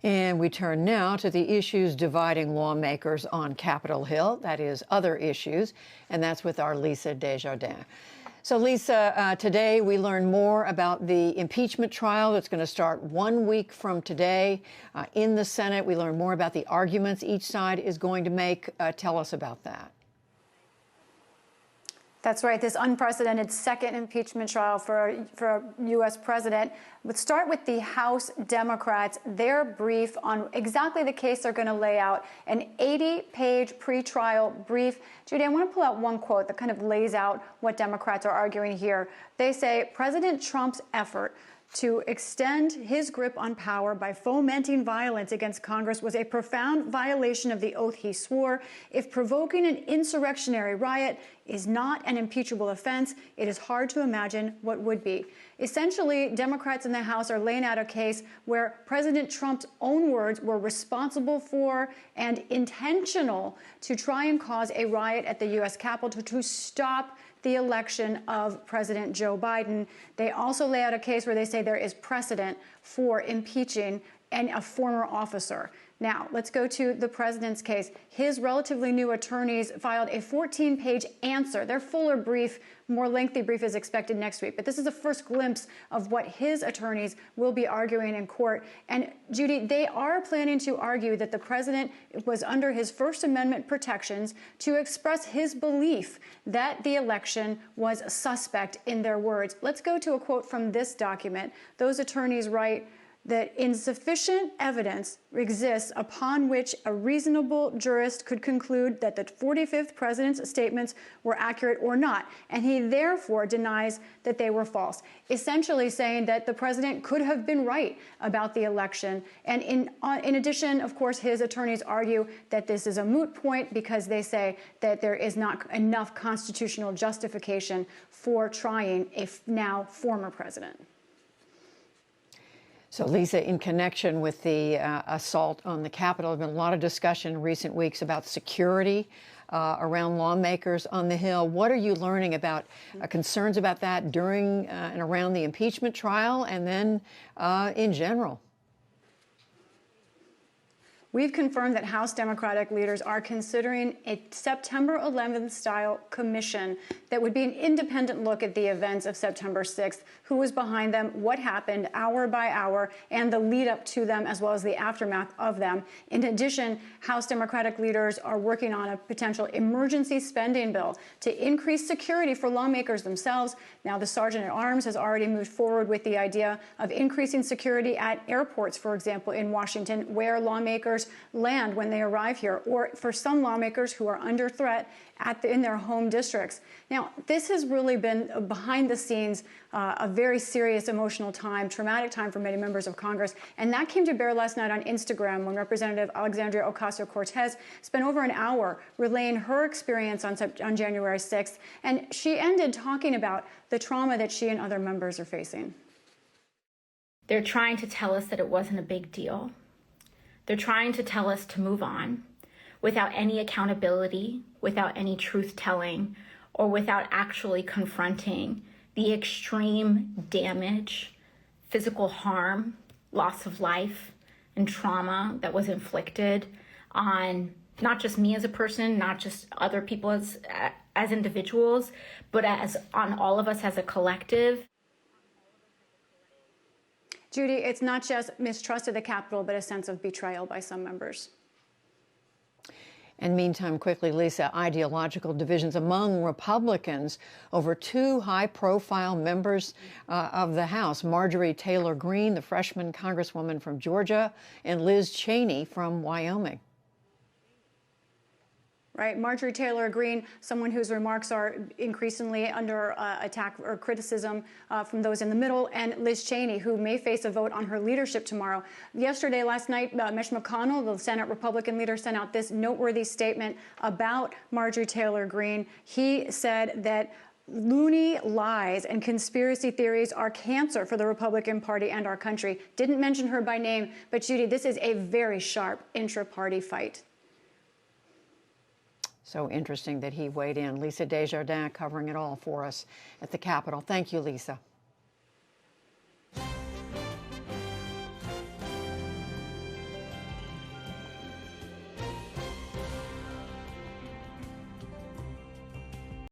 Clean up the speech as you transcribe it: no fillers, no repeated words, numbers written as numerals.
And we turn now to the issues dividing lawmakers on Capitol Hill, that is, other issues, and that's with our Lisa Desjardins. So, Lisa, today we learn more about the impeachment trial that's going to start 1 week from today in the Senate. We learn more about the arguments each side is going to make. Tell us about that. That's right. This unprecedented second impeachment trial for a U.S. president would start with the House Democrats, their brief on exactly the case they're going to lay out, an 80-page pretrial brief. Judy, I want to pull out one quote that kind of lays out what Democrats are arguing here. They say President Trump's effort to extend his grip on power by fomenting violence against Congress was a profound violation of the oath he swore. If provoking an insurrectionary riot is not an impeachable offense, it is hard to imagine what would be. Essentially, Democrats in the House are laying out a case where President Trump's own words were responsible for and intentional to try and cause a riot at the U.S. Capitol to stop the election of President Joe Biden. They also lay out a case where they say there is precedent for impeaching a former officer. Now, let's go to the president's case. His relatively new attorneys filed a 14-page answer. Their fuller brief, more lengthy brief is expected next week. But this is a first glimpse of what his attorneys will be arguing in court. And, Judy, they are planning to argue that the president was under his First Amendment protections to express his belief that the election was suspect in their words. Let's go to a quote from this document. Those attorneys write that insufficient evidence exists upon which a reasonable jurist could conclude that the 45th president's statements were accurate or not, and he therefore denies that they were false, essentially saying that the president could have been right about the election. And in addition, of course, his attorneys argue that this is a moot point because they say that there is not enough constitutional justification for trying a now former president. So, Lisa, in connection with the assault on the Capitol, there's been a lot of discussion in recent weeks about security around lawmakers on the Hill. What are you learning about concerns about that during and around the impeachment trial and then in general? We've confirmed that House Democratic leaders are considering a September 11th style commission that would be an independent look at the events of September 6th, who was behind them, what happened hour by hour, and the lead up to them, as well as the aftermath of them. In addition, House Democratic leaders are working on a potential emergency spending bill to increase security for lawmakers themselves. Now, the Sergeant at Arms has already moved forward with the idea of increasing security at airports, for example, in Washington, where lawmakers land when they arrive here, or for some lawmakers who are under threat in their home districts. Now, this has really been behind the scenes a very serious emotional time, traumatic time for many members of Congress. And that came to bear last night on Instagram when Representative Alexandria Ocasio-Cortez spent over an hour relaying her experience on January 6th. And she ended talking about the trauma that she and other members are facing. They're trying to tell us that it wasn't a big deal. They're trying to tell us to move on without any accountability, without any truth-telling, or without actually confronting the extreme damage, physical harm, loss of life, and trauma that was inflicted on not just me as a person, not just other people as individuals, but on all of us as a collective. Judy, it's not just mistrust of the Capitol, but a sense of betrayal by some members. And meantime, quickly, Lisa, ideological divisions among Republicans over two high-profile members of the House, Marjorie Taylor Greene, the freshman congresswoman from Georgia, and Liz Cheney from Wyoming. Right, Marjorie Taylor Greene, someone whose remarks are increasingly under attack or criticism from those in the middle, and Liz Cheney, who may face a vote on her leadership tomorrow. Last night, Mitch McConnell, the Senate Republican leader, sent out this noteworthy statement about Marjorie Taylor Greene. He said that loony lies and conspiracy theories are cancer for the Republican Party and our country. Didn't mention her by name, but Judy, this is a very sharp intra-party fight. So interesting that he weighed in. Lisa Desjardins covering it all for us at the Capitol. Thank you, Lisa.